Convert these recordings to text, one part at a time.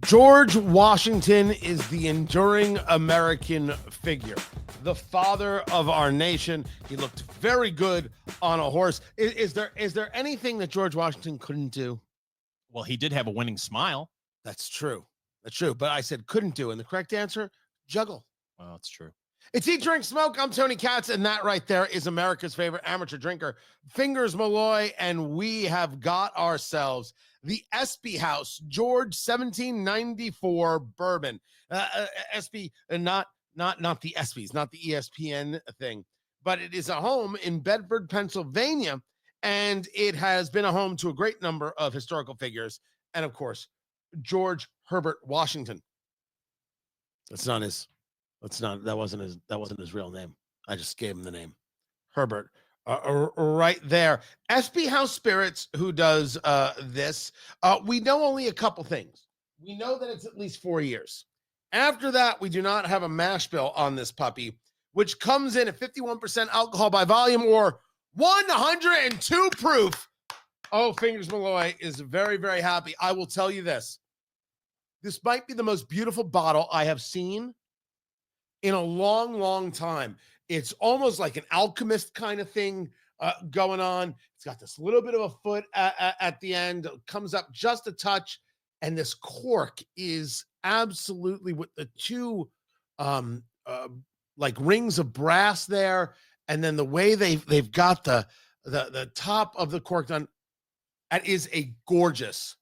George Washington is the enduring American figure, the father of our nation. He looked very good on a horse. Is there anything that George Washington couldn't do? Well, he did have a winning smile. That's true. That's true. But I said couldn't do. And the correct answer, juggle. Well, that's true. It's Eat, Drink, Smoke. I'm Tony Katz, and that right there is America's favorite amateur drinker, Fingers Malloy, and we have got ourselves the Espy House George 1794 Bourbon. Espy, not the Espys, not the ESPN thing, but it is a home in Bedford, Pennsylvania, and it has been a home to a great number of historical figures, and of course, George Herbert Washington. That wasn't his real name. I just gave him the name. Herbert. Right there. Espy House Spirits, who does this, we know only a couple things. We know that it's at least 4 years. After that, we do not have a mash bill on this puppy, which comes in at 51% alcohol by volume or 102 proof. Oh, Fingers Malloy is very, very happy. I will tell you this. This might be the most beautiful bottle I have seen in a long, long time. It's almost like an alchemist kind of thing going on. It's got this little bit of a foot at the end. It comes up just a touch. And this cork is absolutely with the two like rings of brass there. And then the way they've got the top of the cork done. That is a gorgeous,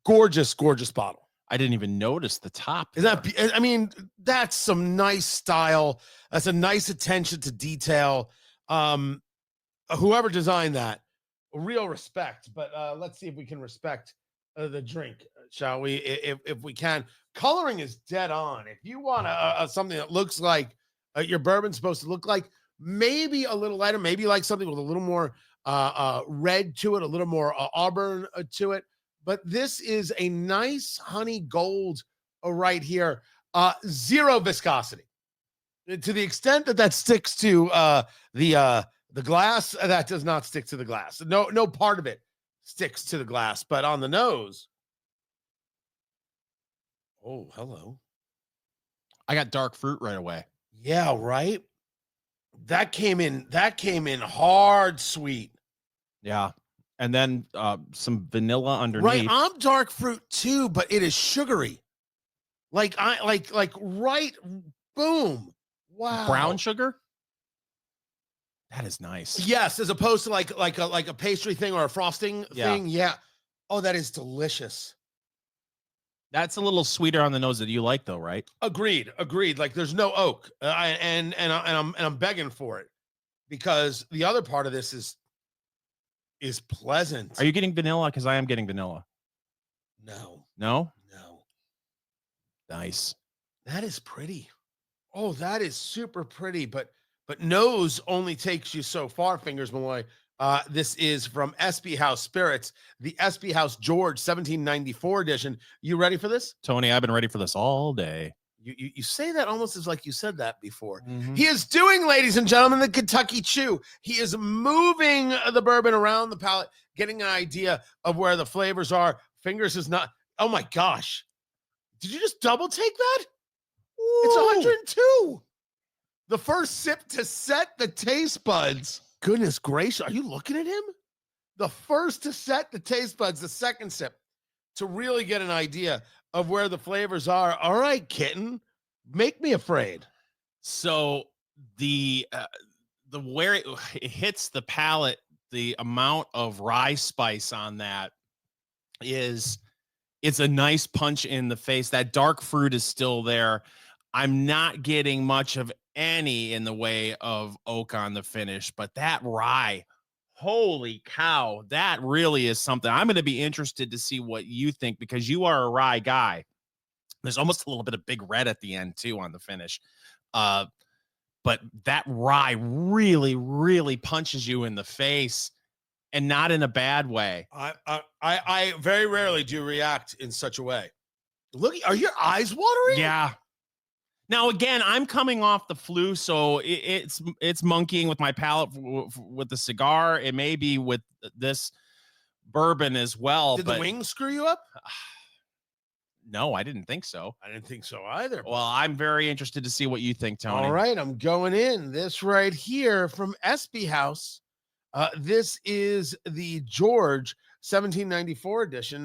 gorgeous, gorgeous bottle. I didn't even notice the top. That's some nice style. That's a nice attention to detail. Whoever designed that, real respect. But let's see if we can respect the drink, shall we? If we can. Coloring is dead on. If you want something that looks like your bourbon's supposed to look like, maybe a little lighter, maybe like something with a little more red to it, a little more auburn to it. But this is a nice honey gold right here. Zero viscosity. To the extent that sticks to the glass, that does not stick to the glass. No part of it sticks to the glass. But on the nose, oh, hello. I got dark fruit right away. Yeah, right. That came in hard sweet. Yeah. And then some vanilla underneath. Right, I'm dark fruit too, but it is sugary. Like right, boom. Wow. Brown sugar? That is nice. Yes, as opposed to like a pastry thing or a frosting thing. Yeah. Oh, that is delicious. That's a little sweeter on the nose that you like, though, right? Agreed. Like there's no oak, and I'm begging for it because the other part of this is pleasant. Are you getting vanilla? Because I am getting vanilla. No. Nice. That is pretty. Oh, that is super pretty. But nose only takes you so far, Fingers Malloy. This is from Espy House Spirits, the Espy House George 1794 edition. You ready for this? Tony, I've been ready for this all day. You say that almost as like you said that before. Mm-hmm. He is doing, ladies and gentlemen, the Kentucky Chew. He is moving the bourbon around the palate, getting an idea of where the flavors are. Fingers is not. Oh my gosh. Did you just double take that? Ooh. It's 102. The first sip to set the taste buds. Goodness gracious. Are you looking at him? The first to set the taste buds, the second sip to really get an idea of where the flavors are. All right, kitten, make me afraid. So the where it hits the palate, the amount of rye spice on that it's a nice punch in the face. That dark fruit is still there. I'm not getting much of any in the way of oak on the finish, but that rye, holy cow, that really is something. I'm going to be interested to see what you think because you are a rye guy. There's almost a little bit of big red at the end too on the finish. But that rye really, really punches you in the face and not in a bad way. I very rarely do react in such a way. Look, are your eyes watering? Yeah. Now, again, I'm coming off the flu, so it's monkeying with my palate with the cigar. It may be with this bourbon as well. Did the wings screw you up? No, I didn't think so. I didn't think so either. Well, I'm very interested to see what you think, Tony. All right, I'm going in. This right here from Espy House. This is the George 1794 edition.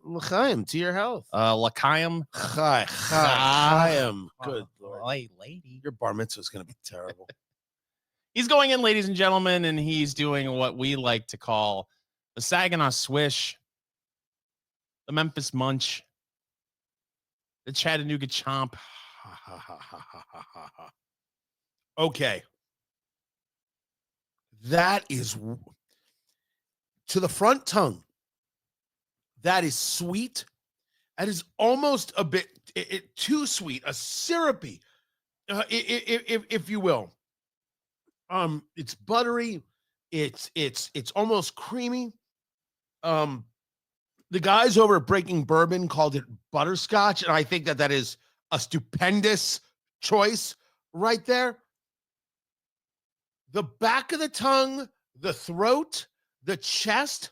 L'chaim, to your health. L'chaim. Chaim. Good Lord. Lady. Your bar mitzvah is going to be terrible. He's going in, ladies and gentlemen, and he's doing what we like to call the Saginaw Swish, the Memphis Munch, the Chattanooga Chomp. Okay. That is to the front tongue. That is sweet. That is almost a bit too sweet, a syrupy, if you will. It's buttery. It's almost creamy. The guys over at Breaking Bourbon called it butterscotch, and I think that is a stupendous choice right there. The back of the tongue, the throat, the chest,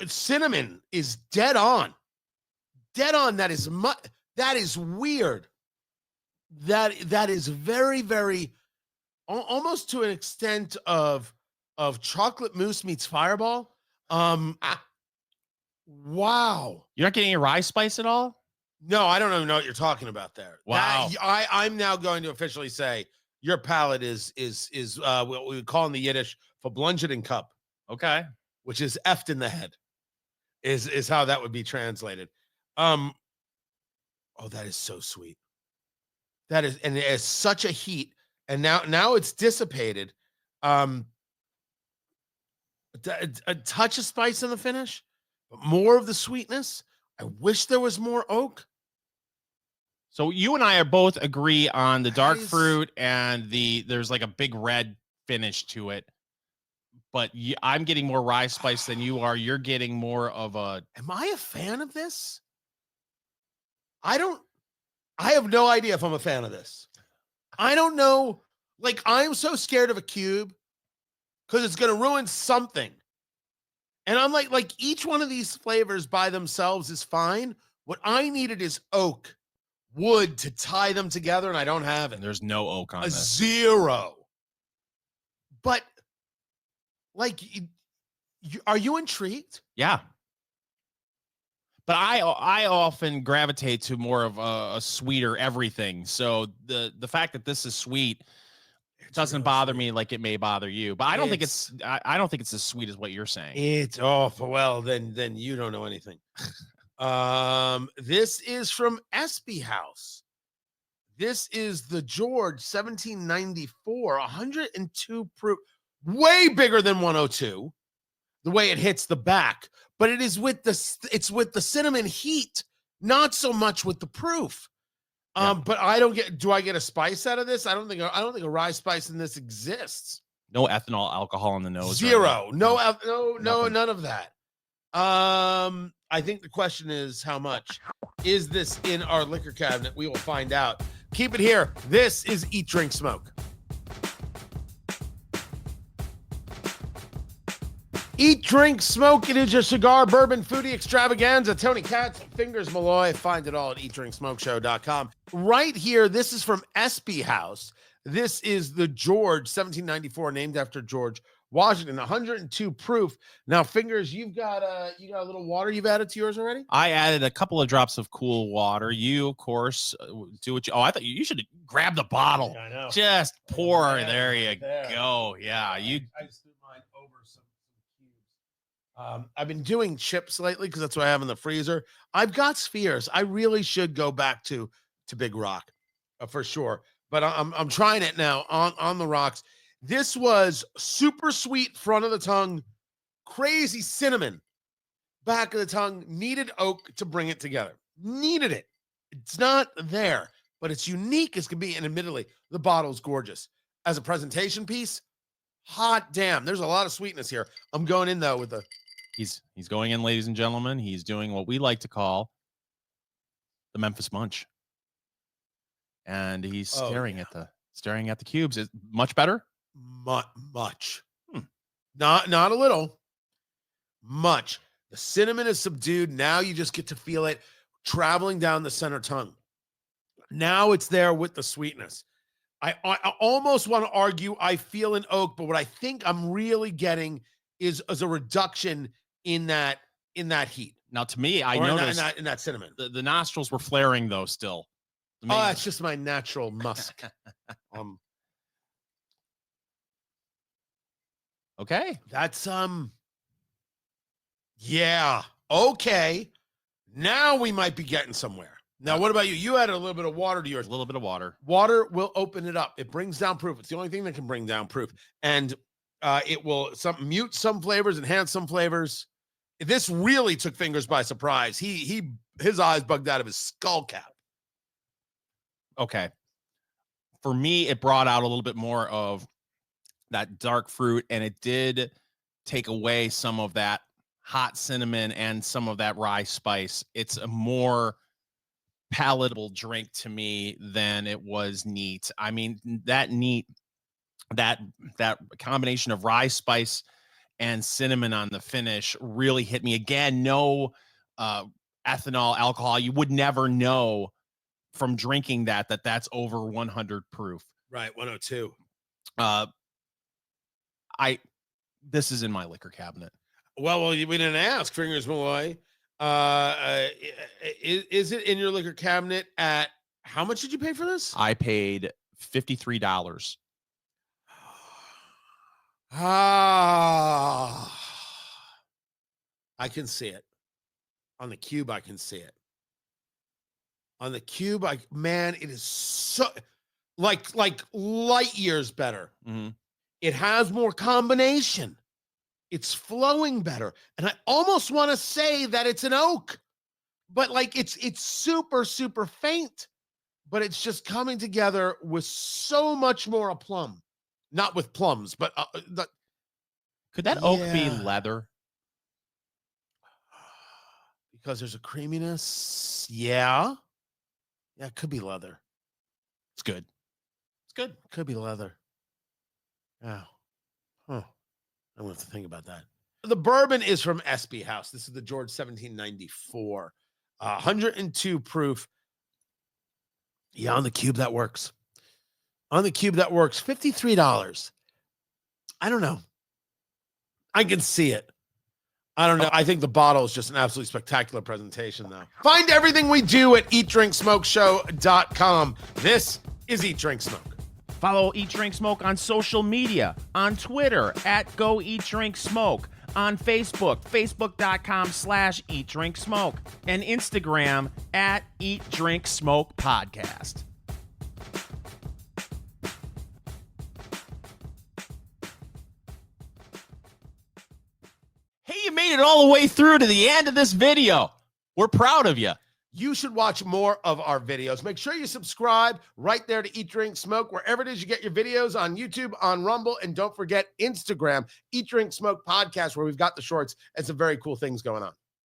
cinnamon is dead on. Dead on. That is weird. That is very, very, almost to an extent of chocolate mousse meets Fireball. Wow. You're not getting any rye spice at all? No, I don't even know what you're talking about there. Wow. I'm now going to officially say your palate is what we would call in the Yiddish verblungeting cup. Okay. Which is effed in the head, is how that would be translated. Oh, that is so sweet. That is, and it has such a heat, and now it's dissipated. A touch of spice in the finish, but more of the sweetness. I wish there was more oak. So you and I are both agree on the dark fruit and there's like a big red finish to it. But I'm getting more rye spice than you are. You're getting more of a. Am I a fan of this? I have no idea if I'm a fan of this. I don't know. Like, I'm so scared of a cube because it's going to ruin something. And I'm like each one of these flavors by themselves is fine. What I needed is oak, wood to tie them together, and I don't have it. There's no oak on this. Zero. But, like, are you intrigued? Yeah. But I often gravitate to more of a sweeter everything. So the fact that this is sweet doesn't bother me like it may bother you. But I don't think it's as sweet as what you're saying. It's awful. Well, then you don't know anything. This is from Espy House. This is the George 1794, 102 proof, way bigger than 102. The way it hits the back, but it is with the cinnamon heat, not so much with the proof. But do I get a spice out of this? I don't think a rye spice in this exists. No ethanol alcohol in the nose. Zero. No, none of that. I think the question is how much is this in our liquor cabinet? We will find out. Keep it here. This is Eat, Drink, Smoke. Eat, drink, smoke. It is your cigar, bourbon, foodie extravaganza. Tony Katz, Fingers Malloy. Find it all at eatdrinksmokeshow.com. Right here, this is from Espy House. This is the George 1794, named after George Washington, 102 proof. Now, Fingers, you got a little water you've added to yours already? I added a couple of drops of cool water. You, of course, do what you. Oh, I thought you should grab the bottle. I know. Just pour. There you go. Yeah, I just threw mine over some cubes. I've been doing chips lately because that's what I have in the freezer. I've got spheres. I really should go back to Big Rock for sure. But I'm trying it now on the rocks. This was super sweet front of the tongue, crazy cinnamon back of the tongue, needed oak to bring it together. Needed it. It's not there, but it's unique as can be. And admittedly, the bottle's gorgeous. As a presentation piece, hot damn. There's a lot of sweetness here. I'm going in, though, with the... He's going in, ladies and gentlemen. He's doing what we like to call the Memphis Munch. And he's staring at the cubes. Is much better? Much. Not a little. Much. The cinnamon is subdued. Now you just get to feel it. traveling down the center tongue. Now it's there with the sweetness. I almost want to argue I feel an oak, but what I think I'm really getting is a reduction in that heat. Now, to me, I Or noticed in that cinnamon. the nostrils were flaring though still. Oh, that's just my natural musk. Okay. That's yeah. Okay. Now we might be getting somewhere. Now, what about you? You added a little bit of water to yours. A little bit of water. Water will open it up. It brings down proof. It's the only thing that can bring down proof. And it will mute some flavors, enhance some flavors. This really took fingers by surprise. His eyes bugged out of his skull cap. Okay. For me, it brought out a little bit more of that dark fruit, and it did take away some of that hot cinnamon and some of that rye spice. It's a more palatable drink to me than it was neat. I mean, that combination of rye spice and cinnamon on the finish really hit me. Again, no ethanol, alcohol. You would never know from drinking that's over 100 proof. Right, 102. This is in my liquor cabinet. Well, we didn't ask. Fingers Malloy. Is it in your liquor cabinet at how much did you pay for this? I paid $53. I can see it. On the cube, I can see it. On the cube, man, it is so like light years better. Mm-hmm. It has more combination. It's flowing better. And I almost want to say that it's an oak, but like it's super, super faint, but it's just coming together with so much more a plum. Not with plums, but could that oak be leather? Because there's a creaminess. Yeah. Yeah, it could be leather. It's good. It's good. Could be leather. Yeah. Huh. I'm going to have to think about that. The bourbon is from Espy House. This is the George 1794. 102 proof. Yeah, on the cube, that works. On the cube, that works. $53. I don't know. I can see it. I don't know. I think the bottle is just an absolutely spectacular presentation, though. Find everything we do at eatdrinksmokeshow.com. This is Eat, Drink, Smoke. Follow Eat, Drink, Smoke on social media, on Twitter at Go Eat, Drink, Smoke, on Facebook, facebook.com/Eat, Drink, Smoke, and Instagram at Eat, Drink, Smoke Podcast. Hey, you made it all the way through to the end of this video. We're proud of you. You should watch more of our videos. Make sure you subscribe right there to Eat, Drink, Smoke, wherever it is you get your videos, on YouTube, on Rumble, and don't forget Instagram, Eat, Drink, Smoke Podcast, where we've got the shorts and some very cool things going on.